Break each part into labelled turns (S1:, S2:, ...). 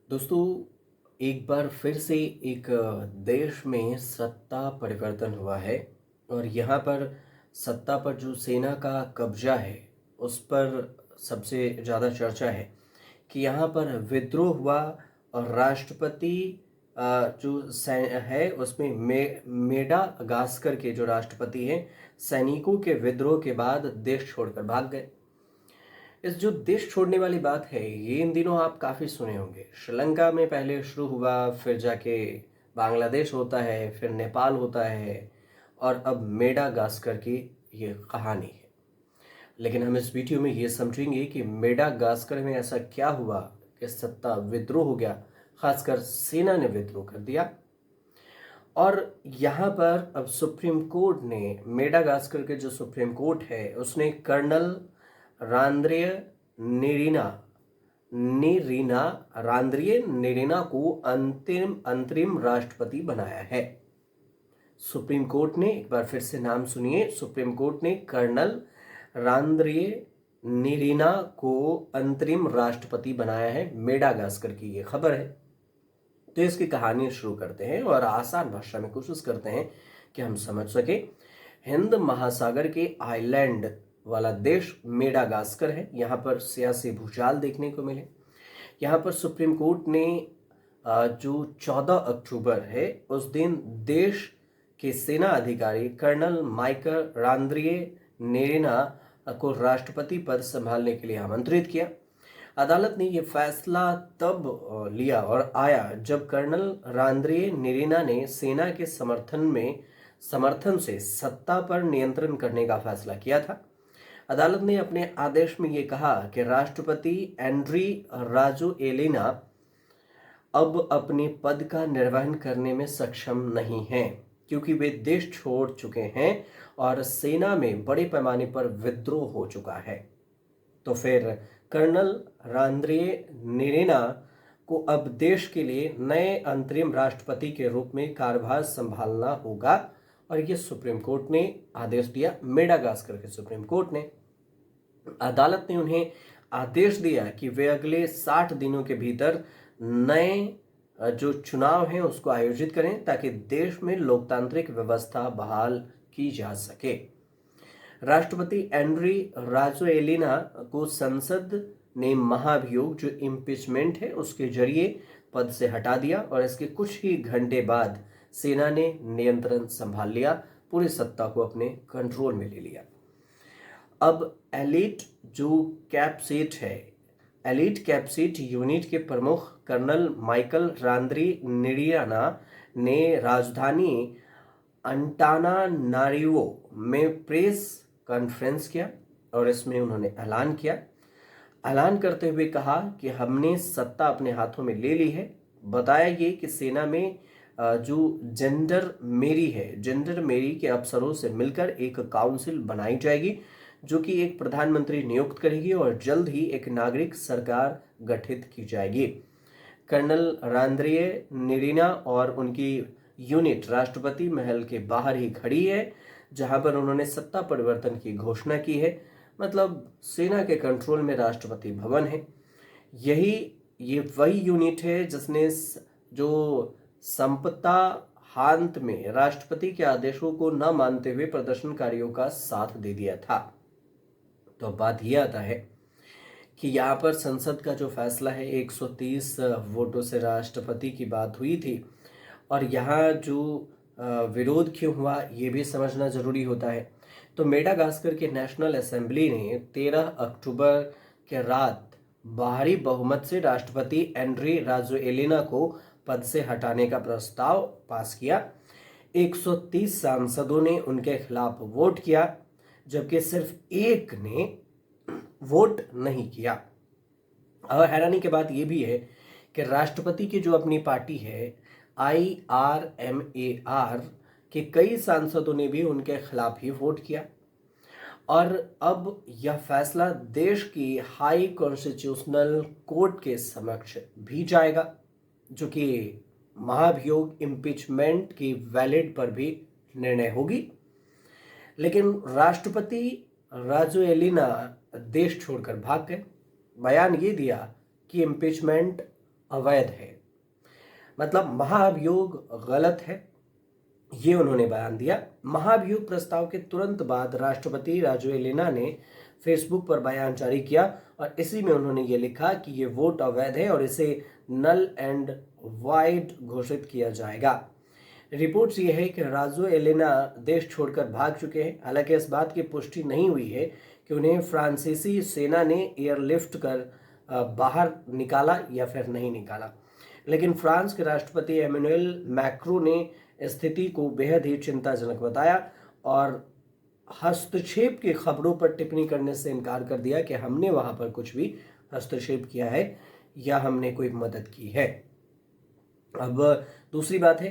S1: दोस्तों, एक बार फिर से एक देश में सत्ता परिवर्तन हुआ है और यहाँ पर सत्ता पर जो सेना का कब्जा है उस पर सबसे ज़्यादा चर्चा है कि यहाँ पर विद्रोह हुआ और राष्ट्रपति जो है उसमें मेडागास्कर के जो राष्ट्रपति हैं सैनिकों के विद्रोह के बाद देश छोड़कर भाग गए। इस जो देश छोड़ने वाली बात है ये इन दिनों आप काफ़ी सुने होंगे। श्रीलंका में पहले शुरू हुआ, फिर जाके बांग्लादेश होता है, फिर नेपाल होता है और अब मेडागास्कर की ये कहानी है। लेकिन हम इस वीडियो में ये समझेंगे कि मेडागास्कर में ऐसा क्या हुआ कि सत्ता विद्रोह हो गया, खासकर सेना ने विद्रोह कर दिया। और यहाँ पर अब सुप्रीम कोर्ट ने मेडागास्कर के जो सुप्रीम कोर्ट है उसने कर्नल रांद्रिय निरीना निरीना रांद्रिय निरीना को अंतरिम राष्ट्रपति बनाया है। सुप्रीम कोर्ट ने, एक बार फिर से नाम सुनिए, सुप्रीम कोर्ट ने कर्नल रांद्रिय निरीना को अंतरिम राष्ट्रपति बनाया है। मेडागास्कर की ये खबर है। तो इसकी कहानी शुरू करते हैं और आसान भाषा में कोशिश करते हैं कि हम समझ सके। हिंद महासागर के आइलैंड वाला देश मेडागास्कर है। यहाँ पर सियासी भूचाल देखने को मिले। यहाँ पर सुप्रीम कोर्ट ने जो 14 अक्टूबर है उस दिन देश के सेना अधिकारी कर्नल माइकल रांद्रिये नेरेना को राष्ट्रपति पद संभालने के लिए आमंत्रित किया। अदालत ने यह फैसला तब लिया और आया जब कर्नल रांद्रिये निरीना ने सेना के समर्थन से सत्ता पर नियंत्रण करने का फैसला किया था। अदालत ने अपने आदेश में यह कहा कि राष्ट्रपति एंड्री राजोएलिना अब अपने पद का निर्वहन करने में सक्षम नहीं हैं क्योंकि वे देश छोड़ चुके हैं और सेना में बड़े पैमाने पर विद्रोह हो चुका है। तो फिर कर्नल रांद्रिये निरीना को अब देश के लिए नए अंतरिम राष्ट्रपति के रूप में कार्यभार संभालना होगा और ये सुप्रीम कोर्ट ने आदेश दिया। मेडागास्कर के सुप्रीम कोर्ट ने, अदालत ने उन्हें आदेश दिया कि वे अगले 60 दिनों के भीतर नए जो चुनाव हैं उसको आयोजित करें ताकि देश में लोकतांत्रिक व्यवस्था बहाल की जा सके। राष्ट्रपति एंड्री राजोएलिना को संसद ने महाभियोग जो इम्पीचमेंट है उसके जरिए पद से हटा दिया और इसके कुछ ही घंटे बाद सेना ने नियंत्रण संभाल लिया, पूरी सत्ता को अपने कंट्रोल में ले लिया। अब एलिट जो कैप्सीट है, एलिट कैप्सीट यूनिट के प्रमुख कर्नल माइकल रांद्री निरियाना ने राजधानी अंटानानारिवो में प्रेस कॉन्फ्रेंस किया और इसमें उन्होंने ऐलान करते हुए कहा कि हमने सत्ता अपने हाथों में ले ली है। बताया ये कि सेना में जो जेंडर मेरी के अफसरों से मिलकर एक काउंसिल बनाई जाएगी जो कि एक प्रधानमंत्री नियुक्त करेगी और जल्द ही एक नागरिक सरकार गठित की जाएगी। कर्नल रांद्रिये निरीना और उनकी यूनिट राष्ट्रपति महल के बाहर ही खड़ी है जहां पर उन्होंने सत्ता परिवर्तन की घोषणा की है। मतलब सेना के कंट्रोल में राष्ट्रपति भवन है। ये वही यूनिट है जिसने जो संपत्ता हांत में राष्ट्रपति के आदेशों को न मानते हुए प्रदर्शनकारियों का साथ दे दिया था। तो बात यह आता है कि यहाँ पर संसद का जो फैसला है 130 वोटों से राष्ट्रपति की बात हुई थी और यहाँ जो विरोध क्यों हुआ ये भी समझना जरूरी होता है। तो मेडागास्कर के नेशनल असेंबली ने 13 अक्टूबर के रात भारी बहुमत से राष्ट्रपति एंड्री राजोएलिना को पद से हटाने का प्रस्ताव पास किया। 130 सांसदों ने उनके खिलाफ वोट किया जबकि सिर्फ एक ने वोट नहीं किया। और हैरानी की बात यह भी है कि राष्ट्रपति की जो अपनी पार्टी है IRMAR के कई सांसदों ने भी उनके खिलाफ ही वोट किया। और अब यह फैसला देश की हाई कॉन्स्टिट्यूशनल कोर्ट के समक्ष भी जाएगा जो कि महाभियोग इम्पीचमेंट की वैलिड पर भी निर्णय होगी। लेकिन राष्ट्रपति राजोएलिना देश छोड़कर भाग गए। बयान ये दिया कि इम्पीचमेंट अवैध है। मतलब महाभियोग गलत है, ये उन्होंने बयान दिया। महाभियोग प्रस्ताव के तुरंत बाद राष्ट्रपति राजोएलिना ने फेसबुक पर बयान जारी किया और इसी में उन्होंने ये लिखा कि ये वोट अवैध है और इसे नल एंड वाइड घोषित किया जाएगा। रिपोर्ट्स ये है कि राजोएलिना देश छोड़कर भाग चुके हैं। हालांकि इस बात की पुष्टि नहीं हुई है कि उन्हें फ्रांसीसी सेना ने एयरलिफ्ट कर बाहर निकाला या फिर नहीं निकाला, लेकिन फ्रांस के राष्ट्रपति एमेनुएल मैक्रों ने स्थिति को बेहद ही चिंताजनक बताया और हस्तक्षेप की खबरों पर टिप्पणी करने से इनकार कर दिया कि हमने वहां पर कुछ भी हस्तक्षेप किया है या हमने कोई मदद की है। अब दूसरी बात है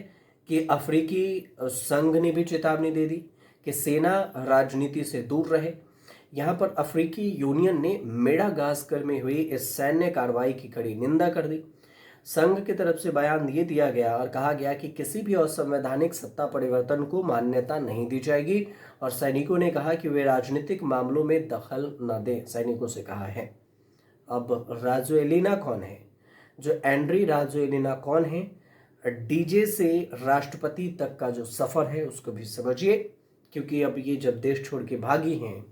S1: कि अफ्रीकी संघ ने भी चेतावनी दे दी कि सेना राजनीति से दूर रहे। यहां पर अफ्रीकी यूनियन ने मेडागास्कर में हुई इस सैन्य कार्रवाई की कड़ी निंदा कर दी। संघ की तरफ से बयान ये दिया गया और कहा गया कि किसी भी असंवैधानिक सत्ता परिवर्तन को मान्यता नहीं दी जाएगी और सैनिकों ने कहा कि वे राजनीतिक मामलों में दखल न दें, सैनिकों से कहा है। अब राजोएलिना कौन है? जो एंड्री राजोएलिना कौन है? डीजे से राष्ट्रपति तक का जो सफर है उसको भी समझिए, क्योंकि अब ये जब देश छोड़ के भागी हैं,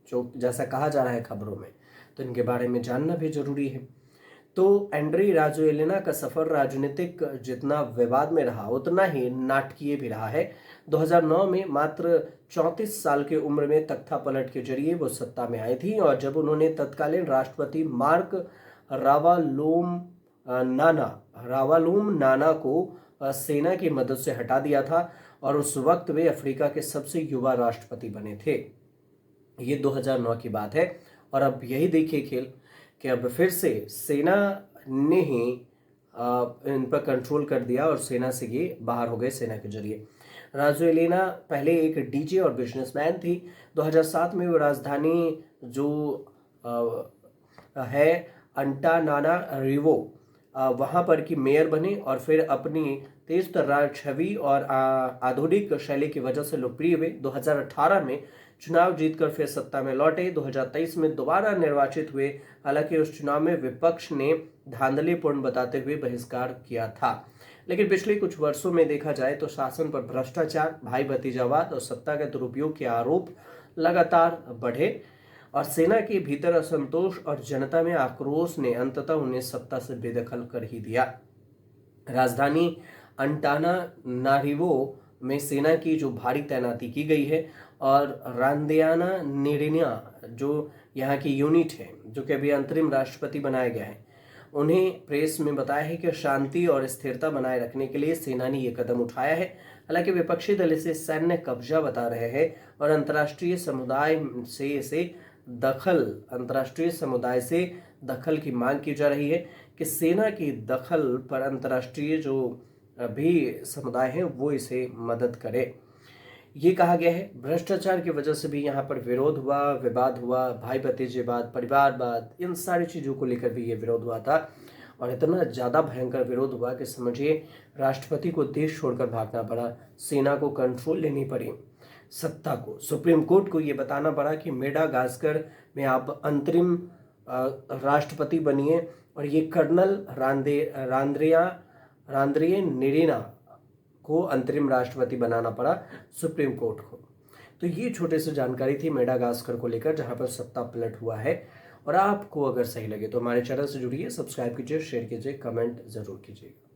S1: जो जैसा कहा जा रहा है खबरों में, तो इनके बारे में जानना भी जरूरी है। तो एंड्री राजोएलिना का सफर राजनीतिक जितना विवाद में रहा उतना ही नाटकीय भी रहा है। 2009 में मात्र 34 साल की उम्र में तख्ता पलट के जरिए वो सत्ता में आई थी और जब उन्होंने तत्कालीन राष्ट्रपति मार्क रावालूम नाना को सेना की मदद से हटा दिया था और उस वक्त वे अफ्रीका के सबसे युवा राष्ट्रपति बने थे। ये 2009 की बात है और अब यही देखिए खेल कि अब फिर से सेना ने ही इन पर कंट्रोल कर दिया और सेना से ये बाहर हो गए सेना के जरिए। राजोएलिना पहले एक डीजे और बिजनेसमैन थी। 2007 में वो राजधानी जो है अंटानानारिवो वहाँ पर की मेयर बने और फिर अपनी तेज तर्रार छवि और आधुनिक शैली की वजह से लोकप्रिय हुए। 2018 में चुनाव जीतकर फिर सत्ता में लौटे। 2023 में दोबारा निर्वाचित हुए। हालांकि उस चुनाव में विपक्ष ने धांधलीपूर्ण बताते हुए बहिष्कार किया था, लेकिन पिछले कुछ वर्षों में देखा जाए तो शासन पर भ्रष्टाचार, भाई भतीजावाद और सत्ता के दुरुपयोग के आरोप लगातार बढ़े और सेना के भीतर असंतोष और जनता में आक्रोश ने अंततः उन्हें सत्ता से बेदखल कर ही दिया। राजधानी अंटानानारिवो में सेना की जो भारी तैनाती की गई है और रांदियाना जो यहाँ की यूनिट है, जो कि अभी अंतरिम राष्ट्रपति बनाया गया है, उन्हें प्रेस में बताया है कि शांति और स्थिरता बनाए रखने के लिए सेना ने ये कदम उठाया है। हालांकि विपक्षी दल इसे सैन्य कब्जा बता रहे हैं और अंतर्राष्ट्रीय समुदाय से दखल की मांग की जा रही है कि सेना की दखल पर अंतर्राष्ट्रीय जो भी समुदाय है वो इसे मदद करे। ये कहा गया है भ्रष्टाचार की वजह से भी यहाँ पर विरोध हुआ, विवाद हुआ, भाई भतीजेवाद, परिवारवाद, इन सारी चीज़ों को लेकर भी ये विरोध हुआ था और इतना ज़्यादा भयंकर विरोध हुआ कि समझिए राष्ट्रपति को देश छोड़कर भागना पड़ा, सेना को कंट्रोल लेनी पड़ी, सत्ता को, सुप्रीम कोर्ट को ये बताना पड़ा कि मेडागास्कर में आप अंतरिम राष्ट्रपति बनिए और ये कर्नल रांद्रियनिरिना को अंतरिम राष्ट्रपति बनाना पड़ा सुप्रीम कोर्ट को। तो ये छोटे से जानकारी थी मेडागास्कर को लेकर, जहां पर सत्ता पलट हुआ है। और आपको अगर सही लगे तो हमारे चैनल से जुड़िए, सब्सक्राइब कीजिए, शेयर कीजिए, कमेंट जरूर कीजिएगा।